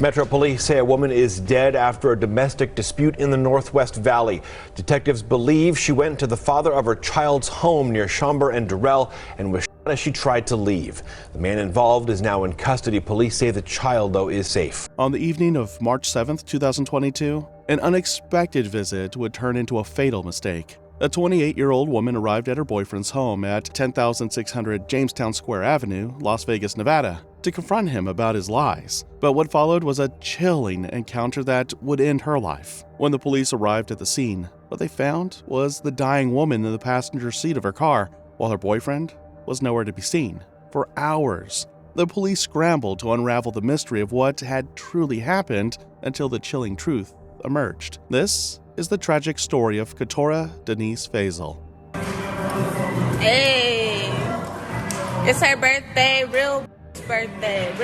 Metro Police say a woman is dead after a domestic dispute in the Northwest Valley. Detectives believe she went to the father of her child's home near Chambord and Durrell and was shot as she tried to leave. The man involved is now in custody. Police say the child, though, is safe. On the evening of March 7th, 2022, an unexpected visit would turn into a fatal mistake. A 28-year-old woman arrived at her boyfriend's home at 10,600 Jamestown Square Avenue, Las Vegas, Nevada, to confront him about his lies. But what followed was a chilling encounter that would end her life. When the police arrived at the scene, what they found was the dying woman in the passenger seat of her car, while her boyfriend was nowhere to be seen. For hours, the police scrambled to unravel the mystery of what had truly happened until the chilling truth emerged. This is the tragic story of Coutura Denise Faisal. Hey, it's her birthday, real birthday.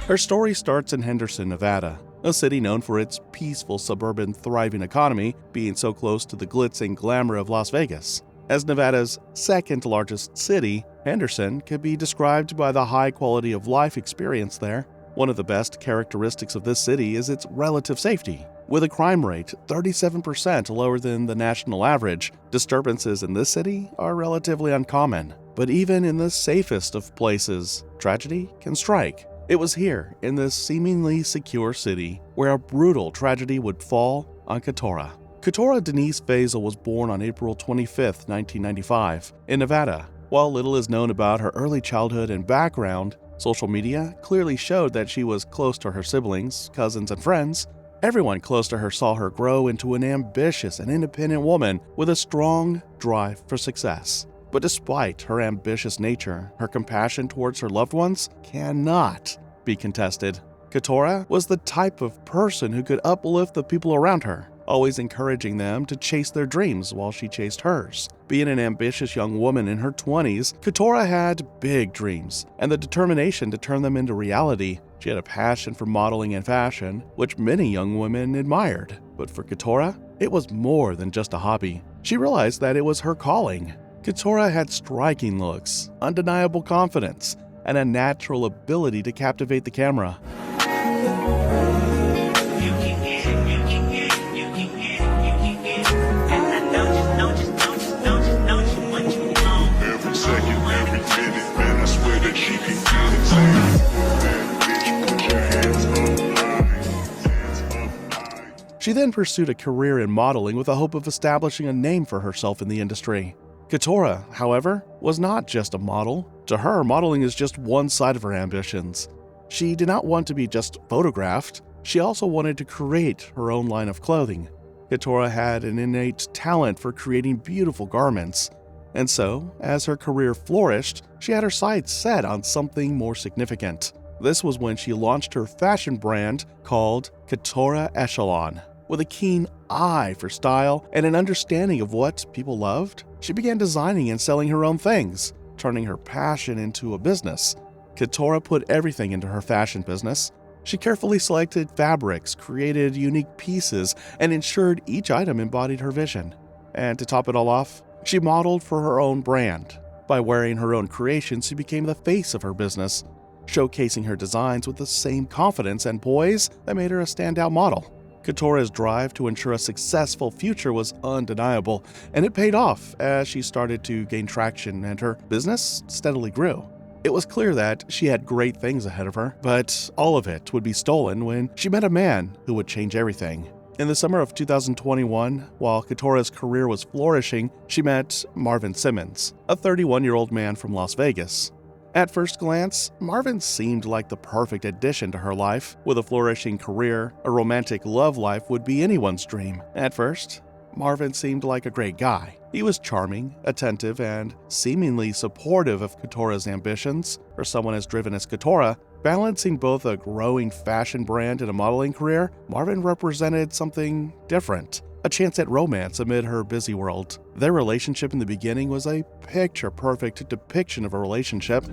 Her story starts in Henderson, Nevada, a city known for its peaceful suburban thriving economy, being so close to the glitz and glamour of Las Vegas. As Nevada's second largest city, Henderson can be described by the high quality of life experienced there. One of the best characteristics of this city is its relative safety. With a crime rate 37% lower than the national average, disturbances in this city are relatively uncommon. But even in the safest of places, tragedy can strike. It was here, in this seemingly secure city, where a brutal tragedy would fall on Coutura. Coutura Denise Faisal was born on April 25, 1995, in Nevada. While little is known about her early childhood and background, social media clearly showed that she was close to her siblings, cousins, and friends. Everyone close to her saw her grow into an ambitious and independent woman with a strong drive for success. But despite her ambitious nature, her compassion towards her loved ones cannot be contested. Coutura was the type of person who could uplift the people around her, always encouraging them to chase their dreams while she chased hers. Being an ambitious young woman in her 20s, Coutura had big dreams and the determination to turn them into reality. She had a passion for modeling and fashion, which many young women admired. But for Coutura, it was more than just a hobby. She realized that it was her calling. Coutura had striking looks, undeniable confidence, and a natural ability to captivate the camera. She then pursued a career in modeling with the hope of establishing a name for herself in the industry. Coutura, however, was not just a model. To her, modeling is just one side of her ambitions. She did not want to be just photographed. She also wanted to create her own line of clothing. Coutura had an innate talent for creating beautiful garments. And so, as her career flourished, she had her sights set on something more significant. This was when she launched her fashion brand called Coutura Echelon. With a keen eye for style and an understanding of what people loved, she began designing and selling her own things, turning her passion into a business. Coutura put everything into her fashion business. She carefully selected fabrics, created unique pieces, and ensured each item embodied her vision. And to top it all off, she modeled for her own brand. By wearing her own creations, she became the face of her business, showcasing her designs with the same confidence and poise that made her a standout model. Coutura's drive to ensure a successful future was undeniable, and it paid off as she started to gain traction and her business steadily grew. It was clear that she had great things ahead of her, but all of it would be stolen when she met a man who would change everything. In the summer of 2021, while Coutura's career was flourishing, she met Marvin Simmons, a 31-year-old man from Las Vegas. At first glance, Marvin seemed like the perfect addition to her life. With a flourishing career, a romantic love life would be anyone's dream. At first, Marvin seemed like a great guy. He was charming, attentive, and seemingly supportive of Coutura's ambitions. For someone as driven as Coutura, balancing both a growing fashion brand and a modeling career, Marvin represented something different. A chance at romance amid her busy world. Their relationship in the beginning was a picture-perfect depiction of a relationship.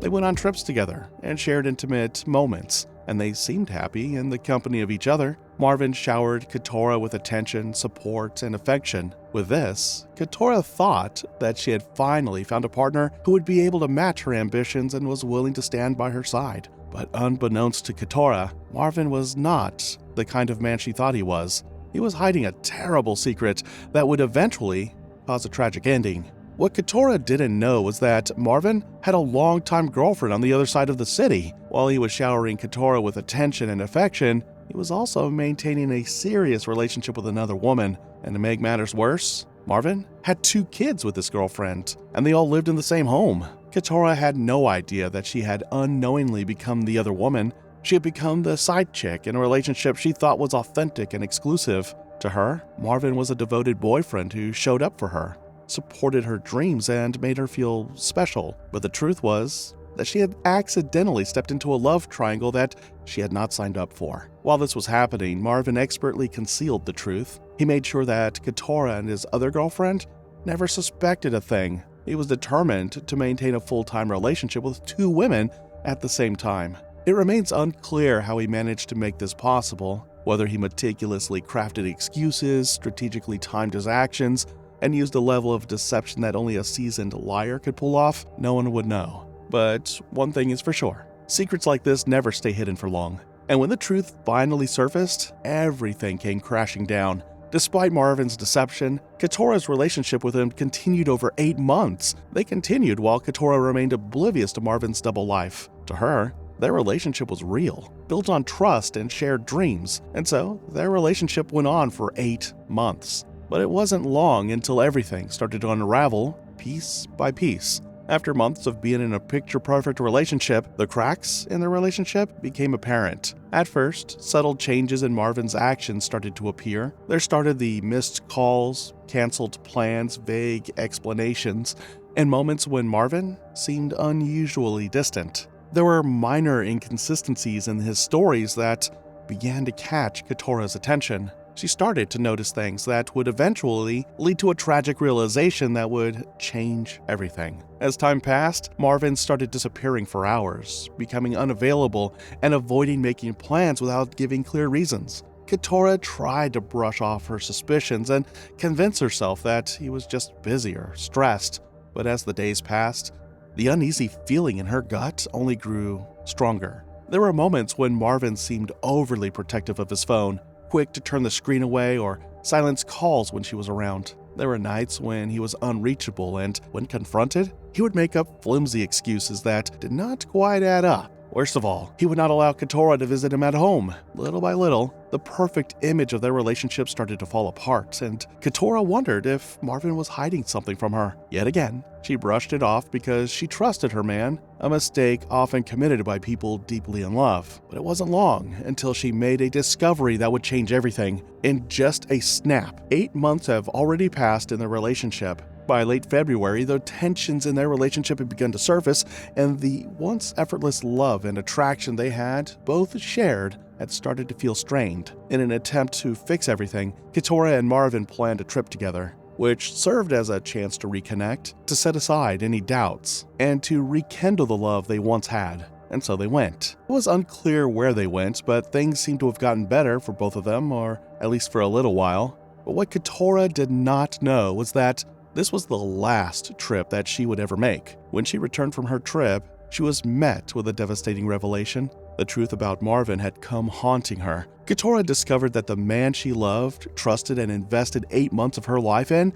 They went on trips together and shared intimate moments, and they seemed happy in the company of each other. Marvin showered Coutura with attention, support, and affection. With this, Coutura thought that she had finally found a partner who would be able to match her ambitions and was willing to stand by her side. But unbeknownst to Coutura, Marvin was not the kind of man she thought he was. He was hiding a terrible secret that would eventually cause a tragic ending. What Coutura didn't know was that Marvin had a longtime girlfriend on the other side of the city. While he was showering Coutura with attention and affection, he was also maintaining a serious relationship with another woman. And to make matters worse, Marvin had 2 kids with his girlfriend, and they all lived in the same home. Coutura had no idea that she had unknowingly become the other woman. She had become the side chick in a relationship she thought was authentic and exclusive. To her, Marvin was a devoted boyfriend who showed up for her, supported her dreams, and made her feel special. But the truth was that she had accidentally stepped into a love triangle that she had not signed up for. While this was happening, Marvin expertly concealed the truth. He made sure that Coutura and his other girlfriend never suspected a thing. He was determined to maintain a full-time relationship with 2 women at the same time. It remains unclear how he managed to make this possible, whether he meticulously crafted excuses, strategically timed his actions, and used a level of deception that only a seasoned liar could pull off. No one would know. But one thing is for sure, secrets like this never stay hidden for long. And when the truth finally surfaced, everything came crashing down. Despite Marvin's deception, Coutura's relationship with him continued over 8 months. They continued while Coutura remained oblivious to Marvin's double life. To her, their relationship was real, built on trust and shared dreams, and so their relationship went on for 8 months. But it wasn't long until everything started to unravel piece by piece. After months of being in a picture-perfect relationship, the cracks in the relationship became apparent. At first, subtle changes in Marvin's actions started to appear. There started the missed calls, canceled plans, vague explanations, and moments when Marvin seemed unusually distant. There were minor inconsistencies in his stories that began to catch Coutura's attention. She started to notice things that would eventually lead to a tragic realization that would change everything. As time passed, Marvin started disappearing for hours, becoming unavailable, and avoiding making plans without giving clear reasons. Coutura tried to brush off her suspicions and convince herself that he was just busy or stressed, but as the days passed, the uneasy feeling in her gut only grew stronger. There were moments when Marvin seemed overly protective of his phone, quick to turn the screen away or silence calls when she was around. There were nights when he was unreachable, and when confronted, he would make up flimsy excuses that did not quite add up. Worst of all, he would not allow Coutura to visit him at home. Little by little, the perfect image of their relationship started to fall apart, and Coutura wondered if Marvin was hiding something from her. Yet again, she brushed it off because she trusted her man, a mistake often committed by people deeply in love. But it wasn't long until she made a discovery that would change everything. In just a snap, 8 months have already passed in their relationship. By late February, the tensions in their relationship had begun to surface, and the once effortless love and attraction they had both shared had started to feel strained. In an attempt to fix everything, Coutura and Marvin planned a trip together, which served as a chance to reconnect, to set aside any doubts, and to rekindle the love they once had. And so they went. It was unclear where they went, but things seemed to have gotten better for both of them, or at least for a little while. But what Coutura did not know was that this was the last trip that she would ever make. When she returned from her trip, she was met with a devastating revelation. The truth about Marvin had come haunting her. Coutura discovered that the man she loved, trusted, and invested 8 months of her life in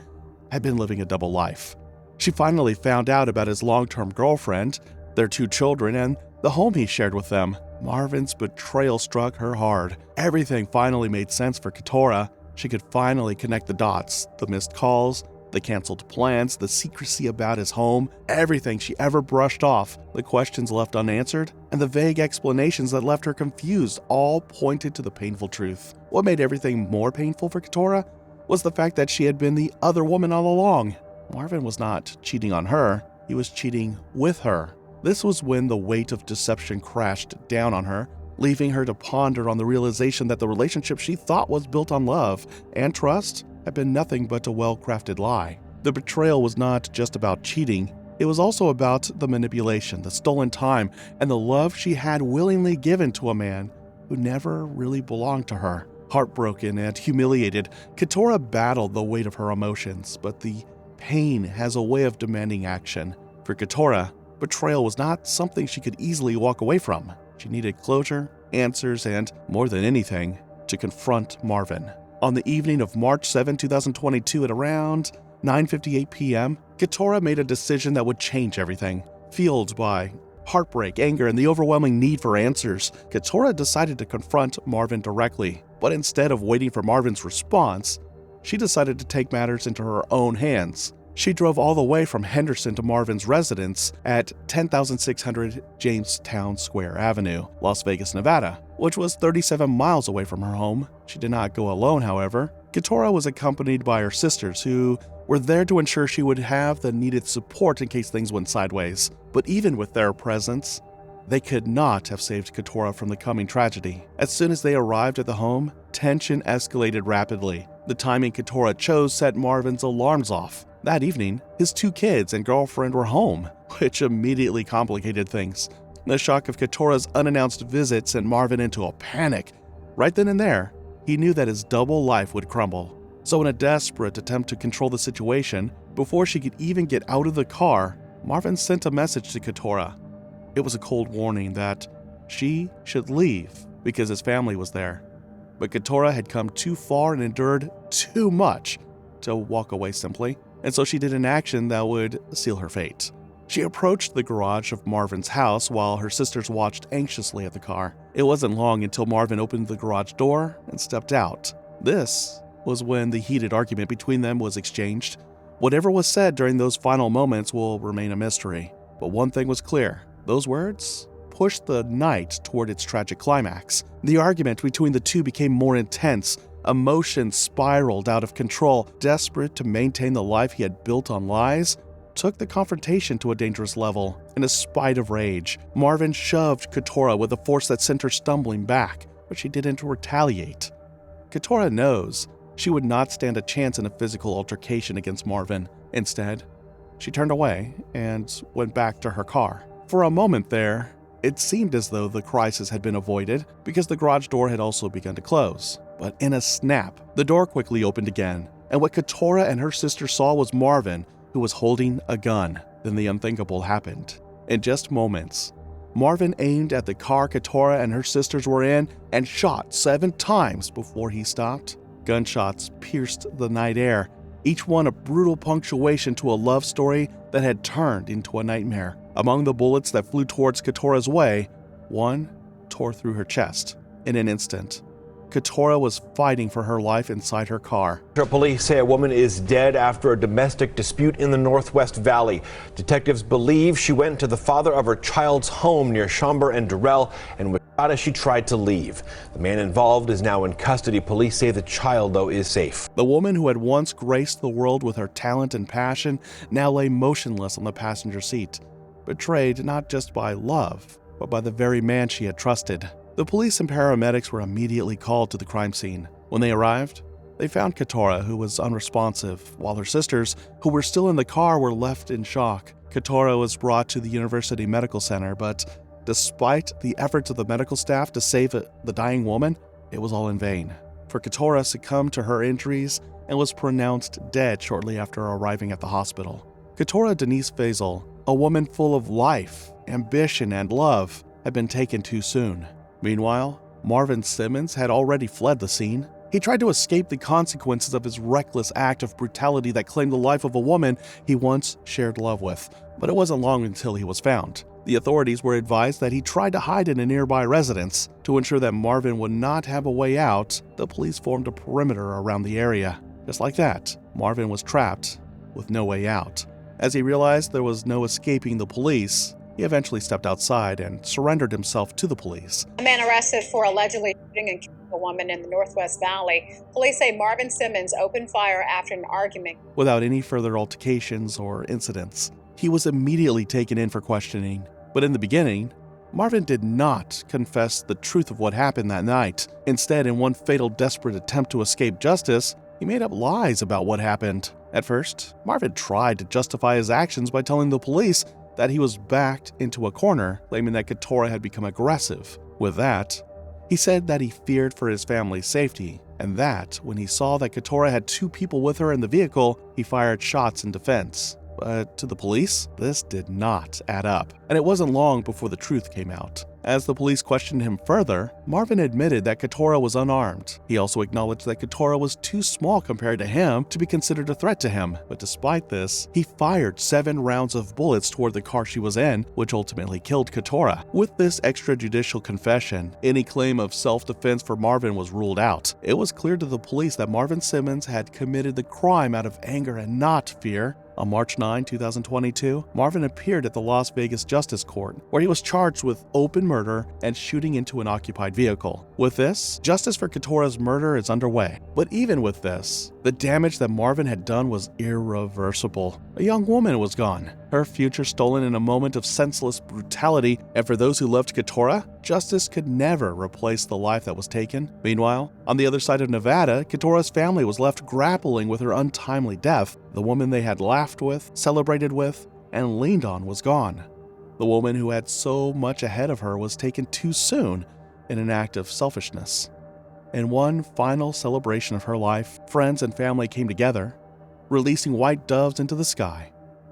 had been living a double life. She finally found out about his long-term girlfriend, their 2 children, and the home he shared with them. Marvin's betrayal struck her hard. Everything finally made sense for Coutura. She could finally connect the dots, the missed calls, the canceled plans, the secrecy about his home, everything she ever brushed off, the questions left unanswered, and the vague explanations that left her confused all pointed to the painful truth. What made everything more painful for Coutura was the fact that she had been the other woman all along. Marvin was not cheating on her, he was cheating with her. This was when the weight of deception crashed down on her, leaving her to ponder on the realization that the relationship she thought was built on love and trust had been nothing but a well-crafted lie. The betrayal was not just about cheating, It was also about the manipulation, the stolen time, and the love she had willingly given to a man who never really belonged to her. Heartbroken and humiliated, Coutura battled the weight of her emotions, but the pain has a way of demanding action. For Coutura, betrayal was not something she could easily walk away from. She needed closure, answers, and, more than anything, to confront Marvin. On the evening of March 7, 2022 at around 9:58 p.m., Coutura made a decision that would change everything. Fueled by heartbreak, anger, and the overwhelming need for answers, Coutura decided to confront Marvin directly. But instead of waiting for Marvin's response, she decided to take matters into her own hands. She drove all the way from Henderson to Marvin's residence at 10,600 Jamestown Square Avenue, Las Vegas, Nevada, which was 37 miles away from her home. She did not go alone, however. Coutura was accompanied by her sisters, who were there to ensure she would have the needed support in case things went sideways. But even with their presence, they could not have saved Coutura from the coming tragedy. As soon as they arrived at the home, tension escalated rapidly. The timing Coutura chose set Marvin's alarms off. That evening, his 2 kids and girlfriend were home, which immediately complicated things. The shock of Coutura's unannounced visit sent Marvin into a panic. Right then and there, he knew that his double life would crumble. So in a desperate attempt to control the situation, before she could even get out of the car, Marvin sent a message to Coutura. It was a cold warning that she should leave because his family was there. But Coutura had come too far and endured too much to walk away simply, and so she did an action that would seal her fate. She approached the garage of Marvin's house while her sisters watched anxiously at the car. It wasn't long until Marvin opened the garage door and stepped out. This was when the heated argument between them was exchanged. Whatever was said during those final moments will remain a mystery. But one thing was clear. Those words pushed the night toward its tragic climax. The argument between the two became more intense. Emotions spiraled out of control. Desperate to maintain the life he had built on lies, took the confrontation to a dangerous level. In a spite of rage, Marvin shoved Coutura with a force that sent her stumbling back, but she didn't retaliate. Coutura knows she would not stand a chance in a physical altercation against Marvin. Instead, she turned away and went back to her car. For a moment there, it seemed as though the crisis had been avoided because the garage door had also begun to close. But in a snap, the door quickly opened again, and what Coutura and her sister saw was Marvin, who was holding a gun. Then the unthinkable happened. In just moments, Marvin aimed at the car Coutura and her sisters were in and shot 7 times before he stopped. Gunshots pierced the night air, each one a brutal punctuation to a love story that had turned into a nightmare. Among the bullets that flew towards Coutura's way, one tore through her chest. In an instant, Coutura was fighting for her life inside her car. Police say a woman is dead after a domestic dispute in the Northwest Valley. Detectives believe she went to the father of her child's home near Chambord and Durrell and was shot as she tried to leave. The man involved is now in custody. Police say the child, though, is safe. The woman who had once graced the world with her talent and passion now lay motionless on the passenger seat, betrayed not just by love, but by the very man she had trusted. The police and paramedics were immediately called to the crime scene. When they arrived, they found Coutura, who was unresponsive, while her sisters, who were still in the car, were left in shock. Coutura was brought to the University Medical Center, but despite the efforts of the medical staff to save the dying woman, it was all in vain. For Coutura succumbed to her injuries and was pronounced dead shortly after arriving at the hospital. Coutura Denise Faisal, a woman full of life, ambition, and love, had been taken too soon. Meanwhile, Marvin Simmons had already fled the scene. He tried to escape the consequences of his reckless act of brutality that claimed the life of a woman he once shared love with, but it wasn't long until he was found. The authorities were advised that he tried to hide in a nearby residence. To ensure that Marvin would not have a way out, the police formed a perimeter around the area. Just like that, Marvin was trapped with no way out. As he realized there was no escaping the police, he eventually stepped outside and surrendered himself to the police. A man arrested for allegedly shooting and killing a woman in the Northwest Valley. Police say Marvin Simmons opened fire after an argument. Without any further altercations or incidents, he was immediately taken in for questioning. But in the beginning, Marvin did not confess the truth of what happened that night. Instead, in one fatal desperate attempt to escape justice, he made up lies about what happened. At first, Marvin tried to justify his actions by telling the police that he was backed into a corner, claiming that Coutura had become aggressive. With that, he said that he feared for his family's safety, and that when he saw that Coutura had 2 people with her in the vehicle, he fired shots in defense. But to the police, this did not add up, and it wasn't long before the truth came out. As the police questioned him further, Marvin admitted that Coutura was unarmed. He also acknowledged that Coutura was too small compared to him to be considered a threat to him, but despite this, he fired 7 rounds of bullets toward the car she was in, which ultimately killed Coutura. With this extrajudicial confession, any claim of self-defense for Marvin was ruled out. It was clear to the police that Marvin Simmons had committed the crime out of anger and not fear. On March 9, 2022, Marvin appeared at the Las Vegas Justice Court, where he was charged with open murder and shooting into an occupied vehicle. With this, justice for Coutura's murder is underway. But even with this, the damage that Marvin had done was irreversible. A young woman was gone, her future stolen in a moment of senseless brutality, and for those who loved Coutura, justice could never replace the life that was taken. Meanwhile, on the other side of Nevada, Coutura's family was left grappling with her untimely death. The woman they had laughed with, celebrated with, and leaned on was gone. The woman who had so much ahead of her was taken too soon in an act of selfishness. In one final celebration of her life, friends and family came together, releasing white doves into the sky,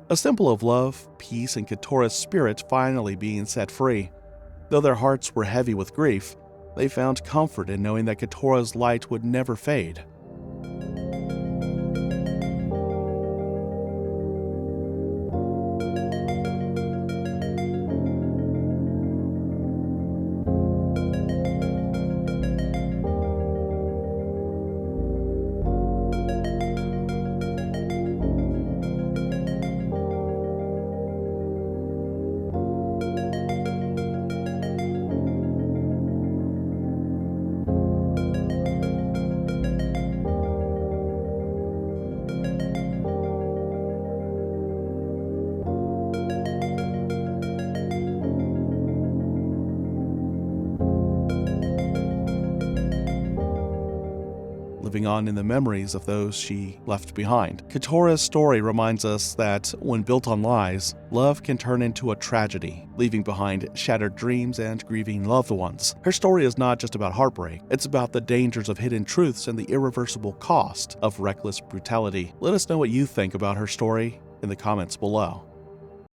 a symbol of love, peace, and Coutura's spirit finally being set free. Though their hearts were heavy with grief, they found comfort in knowing that Coutura's light would never fade. Living on in the memories of those she left behind. Coutura's story reminds us that when built on lies, love can turn into a tragedy, leaving behind shattered dreams and grieving loved ones. Her story is not just about heartbreak, it's about the dangers of hidden truths and the irreversible cost of reckless brutality. Let us know what you think about her story in the comments below.